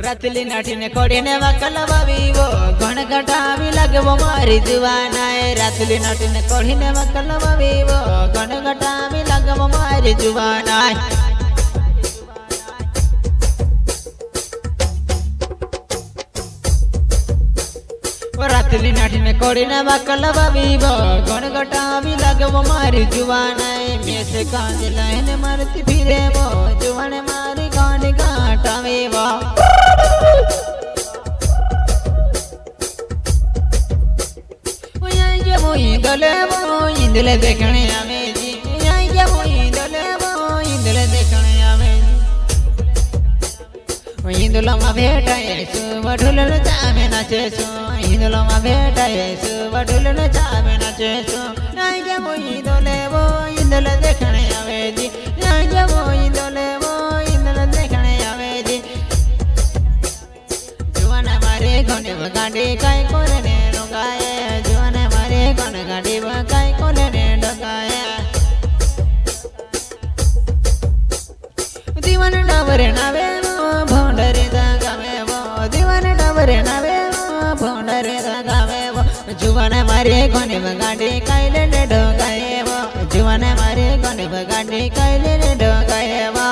रातली नाठीने कोडीने वकल वावीवो घणघटावी लगवो मारी जुवानाए रातली नाठीने कोडीने वकल वावीवो घणघटावी लगवो मारी जुवानाए रातली नाठीने कोडीने वकल वावीवो घणघटावी लगवो मारी जुवानाए मेस कांद लाइन मारती फिरे वो जुवाने मारी गांड घाटावेवा इंदले देखने आवे जी इंदले देखने आवे इंदुला मा भेटाए सु वढुलन जामे नाचे सु इंदुला मा भेटाए सु वढुलन जामे नाचे सु नाई जमो इंदले देखने आवे जी नाई जमो इंदले देखने आवे जी जुवाना मारे घने गांडी काय कोने रोगाए जुवाना मारे घने गांडी काय कोने डगाए दीवान डावरे नावे भोंडरे दागावे वो दीवान डावरे नावे भोंडरे दागावे वो जुवाना मारे घने गांडी काय ले डगाए वो जुवाना मारे घने गांडी काय ले डगाए वो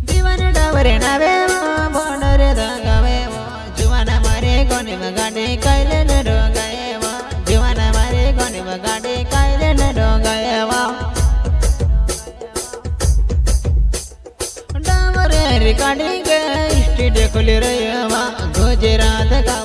दीवान डावरे नावे भोंडरे दागावे वो जुवाना मारे घने गांडी काय ले डगाए वो जुवाना मारे घने गांडी काय ले डगाए वो रिकॉर्डिंग स्टूडियो खुली रही गुजरात का